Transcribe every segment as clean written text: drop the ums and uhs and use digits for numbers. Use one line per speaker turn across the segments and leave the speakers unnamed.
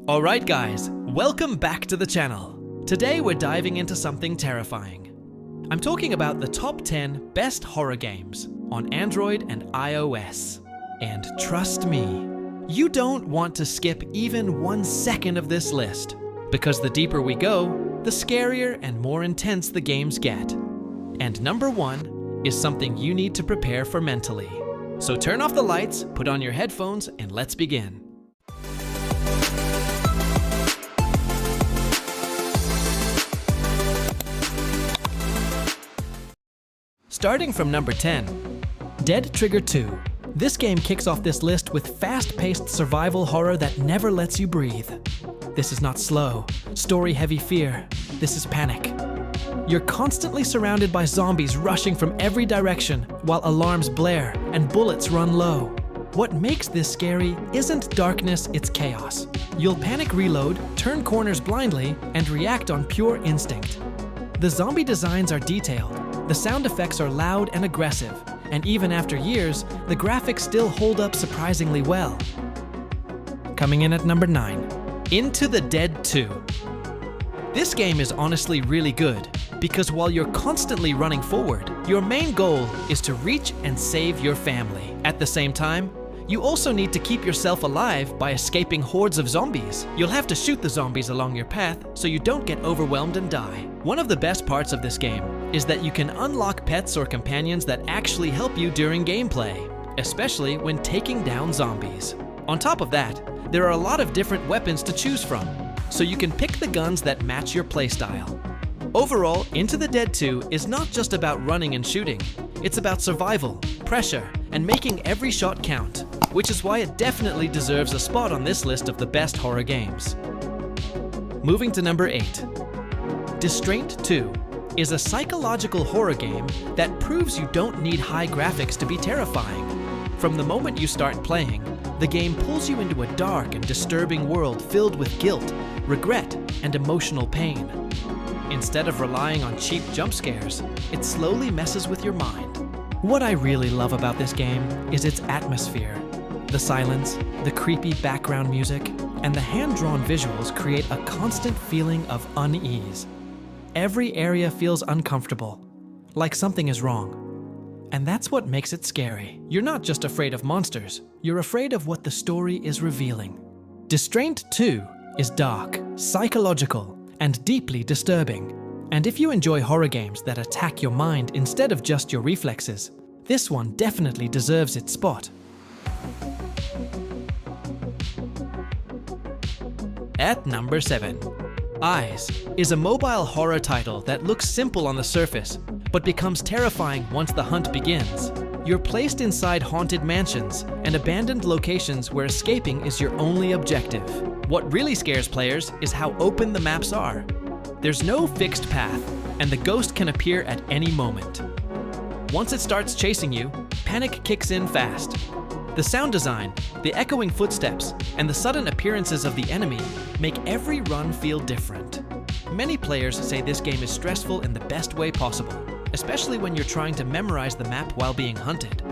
Alright guys, welcome back to the channel. Today we're diving into something terrifying. I'm talking about the top 10 best horror games on Android and iOS. And trust me, you don't want to skip even 1 second of this list, because the deeper we go, the scarier and more intense the games get. And number 1 is something you need to prepare for mentally. So turn off the lights, put on your headphones, and let's begin. Starting from number 10, Dead Trigger 2. This game kicks off this list with fast-paced survival horror that never lets you breathe. This is not slow, story-heavy fear. This is panic. You're constantly surrounded by zombies rushing from every direction while alarms blare and bullets run low. What makes this scary isn't darkness, it's chaos. You'll panic reload, turn corners blindly, and react on pure instinct. The zombie designs are detailed. The sound effects are loud and aggressive, and even after years, the graphics still hold up surprisingly well. Coming in at number 9, Into the Dead 2. This game is honestly really good, because while you're constantly running forward, your main goal is to reach and save your family. At the same time, you also need to keep yourself alive by escaping hordes of zombies. You'll have to shoot the zombies along your path so you don't get overwhelmed and die. One of the best parts of this game is that you can unlock pets or companions that actually help you during gameplay, especially when taking down zombies. On top of that, there are a lot of different weapons to choose from, so you can pick the guns that match your playstyle. Overall, Into the Dead 2 is not just about running and shooting. It's about survival, pressure, and making every shot count, which is why it definitely deserves a spot on this list of the best horror games. Moving to number 8. Distraint 2 is a psychological horror game that proves you don't need high graphics to be terrifying. From the moment you start playing, the game pulls you into a dark and disturbing world filled with guilt, regret, and emotional pain. Instead of relying on cheap jump scares, it slowly messes with your mind. What I really love about this game is its atmosphere. The silence, the creepy background music, and the hand-drawn visuals create a constant feeling of unease. Every area feels uncomfortable, like something is wrong. And that's what makes it scary. You're not just afraid of monsters, you're afraid of what the story is revealing. Distraint 2 is dark, psychological, and deeply disturbing. And if you enjoy horror games that attack your mind instead of just your reflexes, this one definitely deserves its spot. At number 7, Eyes is a mobile horror title that looks simple on the surface, but becomes terrifying once the hunt begins. You're placed inside haunted mansions and abandoned locations where escaping is your only objective. What really scares players is how open the maps are. There's no fixed path, and the ghost can appear at any moment. Once it starts chasing you, panic kicks in fast. The sound design, the echoing footsteps, and the sudden appearances of the enemy make every run feel different. Many players say this game is stressful in the best way possible, especially when you're trying to memorize the map while being hunted.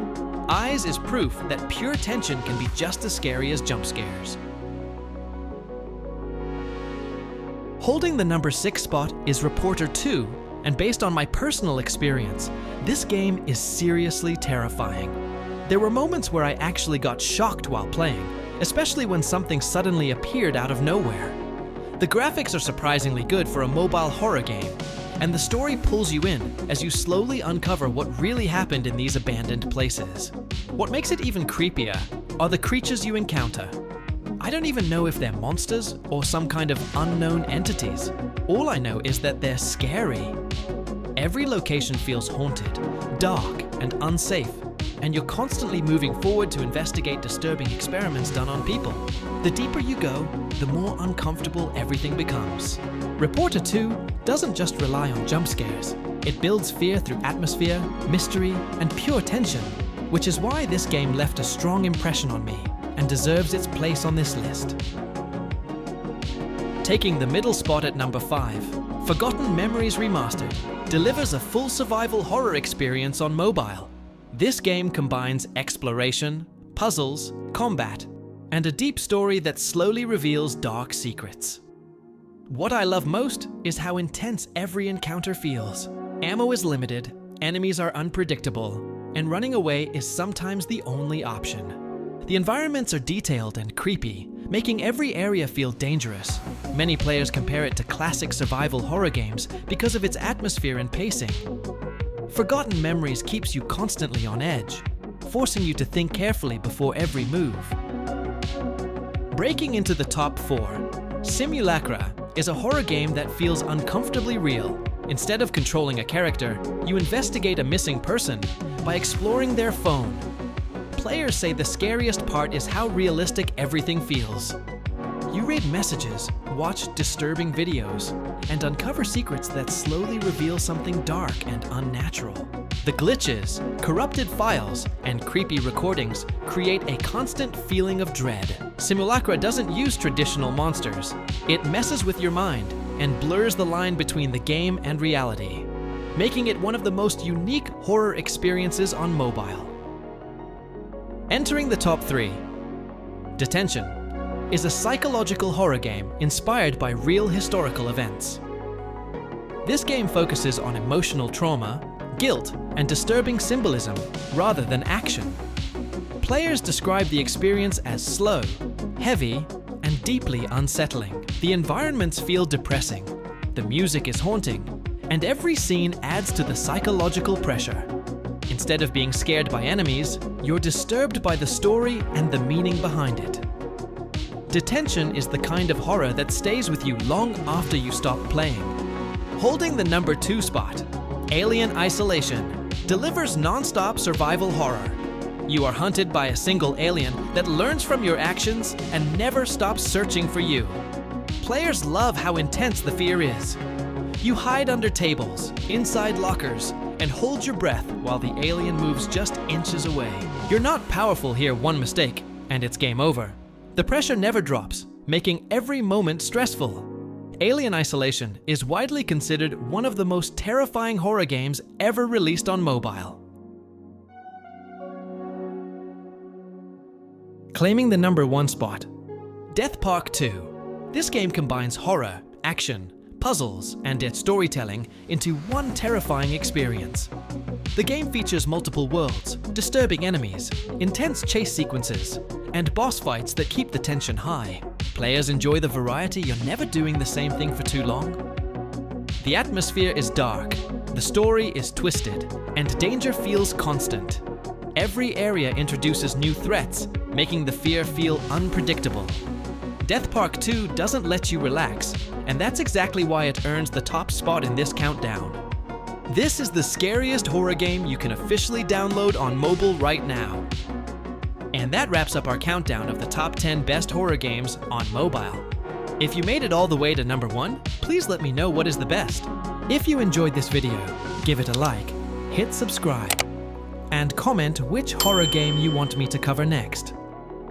Eyes is proof that pure tension can be just as scary as jump scares. Holding the number 6 spot is Reporter 2, and based on my personal experience, this game is seriously terrifying. There were moments where I actually got shocked while playing, especially when something suddenly appeared out of nowhere. The graphics are surprisingly good for a mobile horror game, and the story pulls you in as you slowly uncover what really happened in these abandoned places. What makes it even creepier are the creatures you encounter. I don't even know if they're monsters or some kind of unknown entities. All I know is that they're scary. Every location feels haunted, dark, and unsafe, and you're constantly moving forward to investigate disturbing experiments done on people. The deeper you go, the more uncomfortable everything becomes. Reporter 2 doesn't just rely on jump scares. It builds fear through atmosphere, mystery, and pure tension, which is why this game left a strong impression on me and deserves its place on this list. Taking the middle spot at number 5, Forgotten Memories Remastered delivers a full survival horror experience on mobile. This game combines exploration, puzzles, combat, and a deep story that slowly reveals dark secrets. What I love most is how intense every encounter feels. Ammo is limited, enemies are unpredictable, and running away is sometimes the only option. The environments are detailed and creepy, making every area feel dangerous. Many players compare it to classic survival horror games because of its atmosphere and pacing. Forgotten Memories keeps you constantly on edge, forcing you to think carefully before every move. Breaking into the top 4, Simulacra is a horror game that feels uncomfortably real. Instead of controlling a character, you investigate a missing person by exploring their phone. Players say the scariest part is how realistic everything feels. You read messages, watch disturbing videos, and uncover secrets that slowly reveal something dark and unnatural. The glitches, corrupted files, and creepy recordings create a constant feeling of dread. Simulacra doesn't use traditional monsters. It messes with your mind and blurs the line between the game and reality, making it one of the most unique horror experiences on mobile. Entering the top 3, Detention is a psychological horror game inspired by real historical events. This game focuses on emotional trauma, guilt, and disturbing symbolism rather than action. Players describe the experience as slow, heavy, and deeply unsettling. The environments feel depressing, the music is haunting, and every scene adds to the psychological pressure. Instead of being scared by enemies, you're disturbed by the story and the meaning behind it. Detention is the kind of horror that stays with you long after you stop playing. Holding the number 2 spot, Alien Isolation delivers non-stop survival horror. You are hunted by a single alien that learns from your actions and never stops searching for you. Players love how intense the fear is. You hide under tables, inside lockers, and hold your breath while the alien moves just inches away. You're not powerful here, one mistake, and it's game over. The pressure never drops, making every moment stressful. Alien Isolation is widely considered one of the most terrifying horror games ever released on mobile. Claiming the number 1 spot, Death Park 2. This game combines horror, action, puzzles, and its storytelling into one terrifying experience. The game features multiple worlds, disturbing enemies, intense chase sequences, and boss fights that keep the tension high. Players enjoy the variety. You're never doing the same thing for too long. The atmosphere is dark, the story is twisted, and danger feels constant. Every area introduces new threats, making the fear feel unpredictable. Death Park 2 doesn't let you relax, and that's exactly why it earns the top spot in this countdown. This is the scariest horror game you can officially download on mobile right now. And that wraps up our countdown of the top 10 best horror games on mobile. If you made it all the way to number 1, please let me know what is the best. If you enjoyed this video, give it a like, hit subscribe, and comment which horror game you want me to cover next.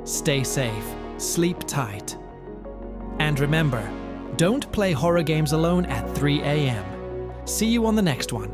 Stay safe, sleep tight, and remember, don't play horror games alone at 3 a.m. See you on the next one.